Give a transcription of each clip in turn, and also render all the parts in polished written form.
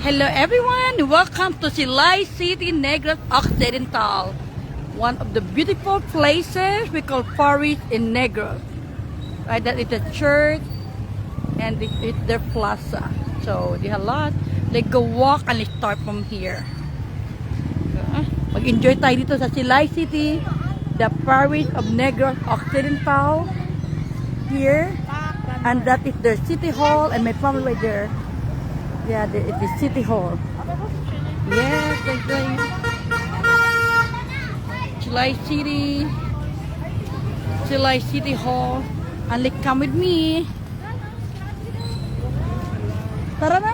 Hello everyone! Welcome to Silay City, Negros Occidental. One of the beautiful places we call Forest in Negros. Right, that is a church and it's their plaza. So they have a lot. Let's go walk and let's start from here. Mag-enjoy tayo dito sa Silay City, the Forest of Negros Occidental. Here. And that is their city hall and my family right there. Yeah, it is City Hall. Yes, they're going. Silay City. Silay City Hall. And like, come with me. Tara na.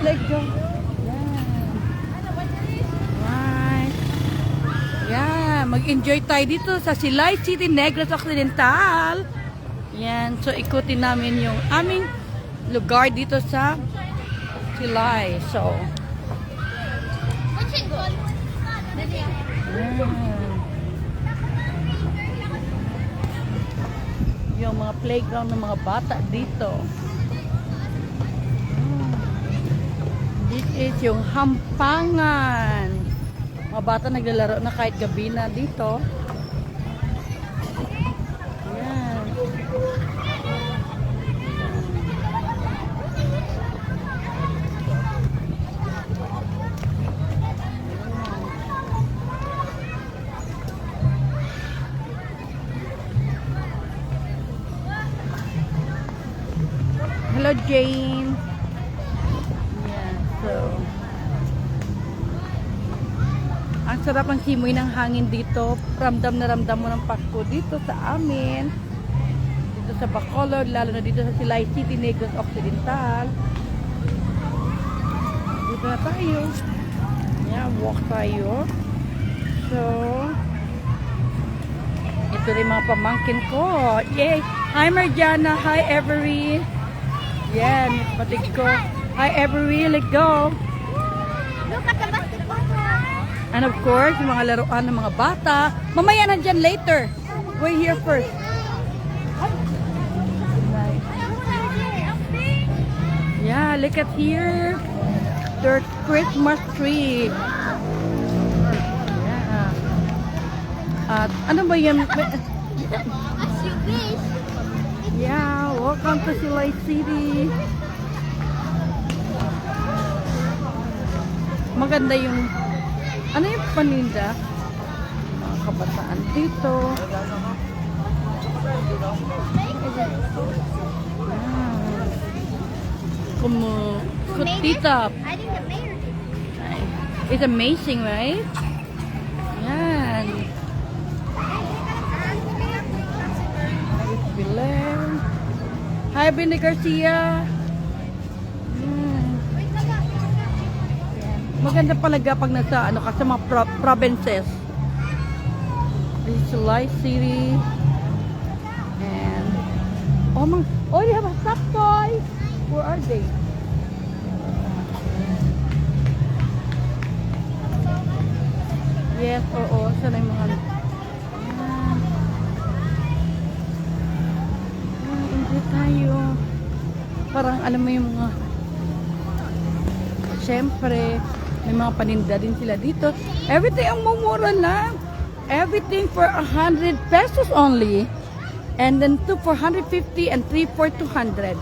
Let's go. Yeah. Right. Yeah, mag-enjoy tayo dito sa Silay City, Negros Occidental. Yan, so ikutin namin yung aming lugar dito sa Silay. So, yung mga playground ng mga bata dito. This is yung Hampangan. Mga bata naglalaro na kahit gabi na dito. Yan. Hello, Jane. Yeah, so ang sarap ang simoy ng hangin dito. Ramdam na ramdam mo ng Pasko dito sa amin. Dito sa Bacolod, lalo na dito sa Silay City, Negros Occidental. Dito na tayo. Yeah, walk tayo. So, ito rin mga pamangkin ko. Yay! Hi, Marjana. Hi, Every. Yan, patig ko. Hi, Every. Let's go. Look at the basketball. And of course, yung mga laruan ng mga bata. Mamaya na dyan later. We're here first. Yeah, look at here. There's Christmas tree. Yeah. At ano ba yan? As you wish. Yeah, welcome to Silay City. Maganda yung ano yung paninda? Mga kabataan dito. Kutita. I think the mayor did. It's amazing, right? Yan. Hi, Benny Garcia. Maganda palaga pag nasa ano kasi mga provinces. This is Silay City. And oh, they have a stop toy. Where are they? Yes, oo. Sana yung mga enjoy tayo. Parang alam mo yung mga syempre may mga paninda din sila dito. Everything ang mumura lang. Everything for 100 pesos only. And then 2 for 150 and 3 for 200.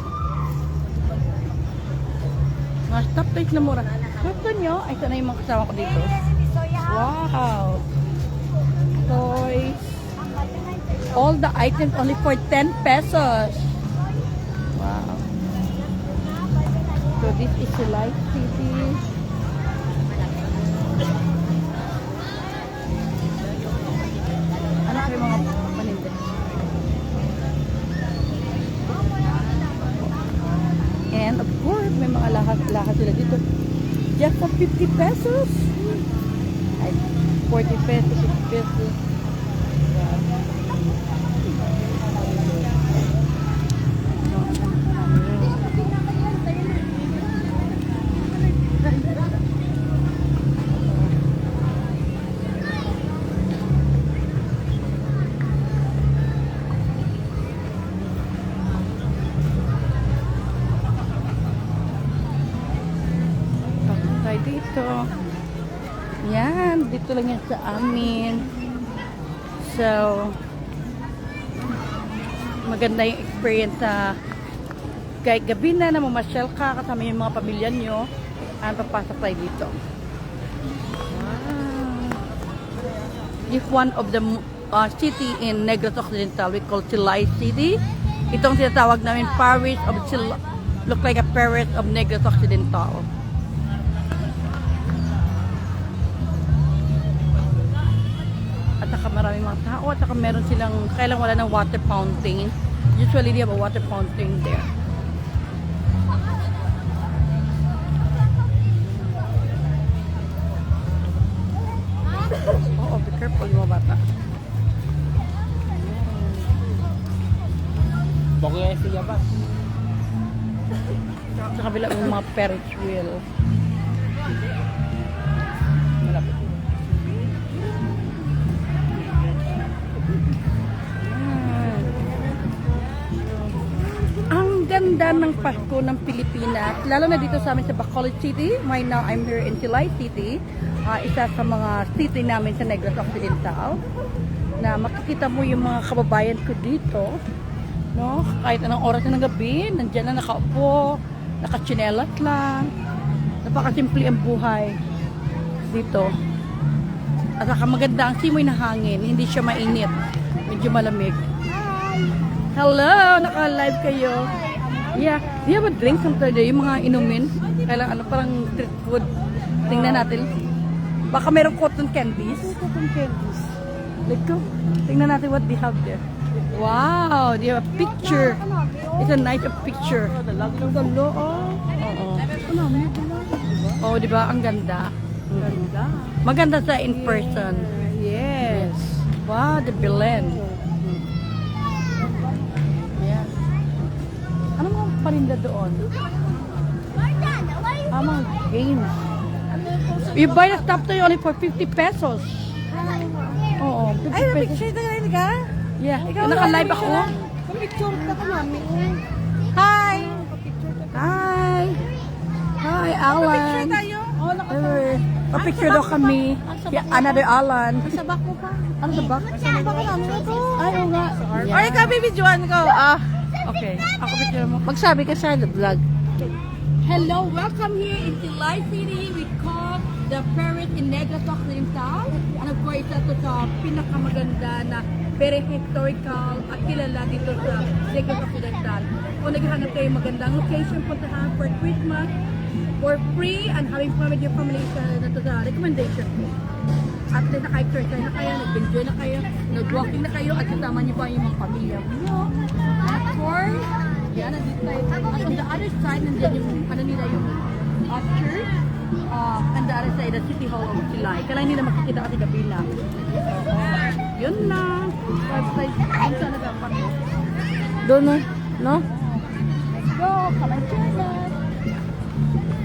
Mga stop toys na mura. Gusto nyo? Ay, sana yung mga kasama ko dito. Wow. Toys. All the items only for 10 pesos. Wow. So this is Silay City. Ano kayo mga paninda? And of course, may mga lahat sila dito. Just for 50 pesos. Ay, 40 pesos, 50 pesos. dito. Yan, dito lang yan sa amin. So, maganda yung experience sa kahit gabi na mamasyal ka kasama yung mga pamilya nyo, papasok tayo dito. Wow. If one of the city in Negros Occidental, we call Silay City. Itong tinatawag namin Parish of Silay, look like a parish of Negros Occidental. At saka maraming mga tao, at saka meron silang, kailang wala ng water fountain. Usually they have a water fountain there. Oh, be careful yung mga bata. Pokoknya siya ba? Sa kabila may mga Ferris wheel. Malapit. Ang ganda ng Pasko ng Pilipinas, lalo na dito sa amin sa Bacolod City. Right now, I'm here in Silay City. Isa sa mga city namin sa Negros Occidental. Na makikita mo yung mga kababayan ko dito. No? Kahit anong oras na ng gabi, nandiyan na nakaupo, nakatsinelas lang. Napakasimple ang buhay dito. At saka maganda ang simoy na hangin, hindi siya mainit. Medyo malamig. Hello! Naka-live kayo. Yeah. Do you have a drink sometime there? Yung mga inumin? Kailang ano, parang street food. Tingnan natin. Baka merong cotton candies. Cotton candies. Let's go. Tingnan natin what they have there. Wow! They have a picture. It's a nice picture. Oo. Oh, di ba? Ang ganda. Maganda sa in person. Yes. Wow, the Belen. Yeah. Ano mga parinda doon? Mga games. You buy the stuff toy only for 50 pesos. Oo, 50 Ay, pesos. picture na rin ka? Yeah, naka-live ako. Picture ka ka, mami. Hi! Hi! Hi, Alan. Picture tayo. Oh, Pa-picture daw kami. Yeah, another Alan. Sa back mo pa. Ano sa back? Sa back ka namin ito. Ay, oo nga. Or ikaw, bibidyoan ko. Okay, ako picture mo. Magsabi ka sa vlog. Hello, welcome here in Silay City. We call the Parish in Negros Occidental. And of course, ito sa pinakamaganda na very historical at kilala dito sa Negros Occidental. Kung naghahanap kayo magandang location, puntahan for Christmas for free and having fun with your family sa recommendation ko. At then naka-exercise na kayo, nag-enjoy na kayo, nag-walking na kayo, at kasama niyo pa yung mga pamilya mo. And of course, yan, nandito tayo. At on the other side, nandiyan yung, ano nila yung church. And the other side, the City Hall of Silay. Kailangan nila makikita kasi gabi na. Yun na. Website, yun sana dapat. Doon no? No? Let's go, Kalanchanan.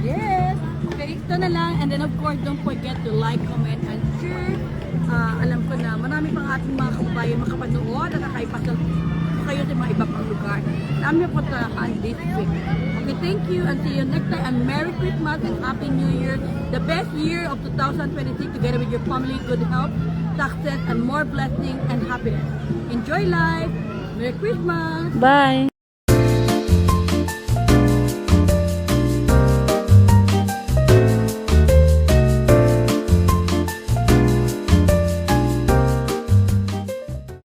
Yes. Okay, ito na lang. And then of course, don't forget to like, comment, and share. Alam ko na marami pang ating mga kababayan makapanood at nakaipasal kayo sa mga iba pang lugar. Namin po tahan this week. Okay, thank you and see you next time. And Merry Christmas and Happy New Year. The best year of 2026 together with your family, good health, success, and more blessing and happiness. Enjoy life. Merry Christmas. Bye.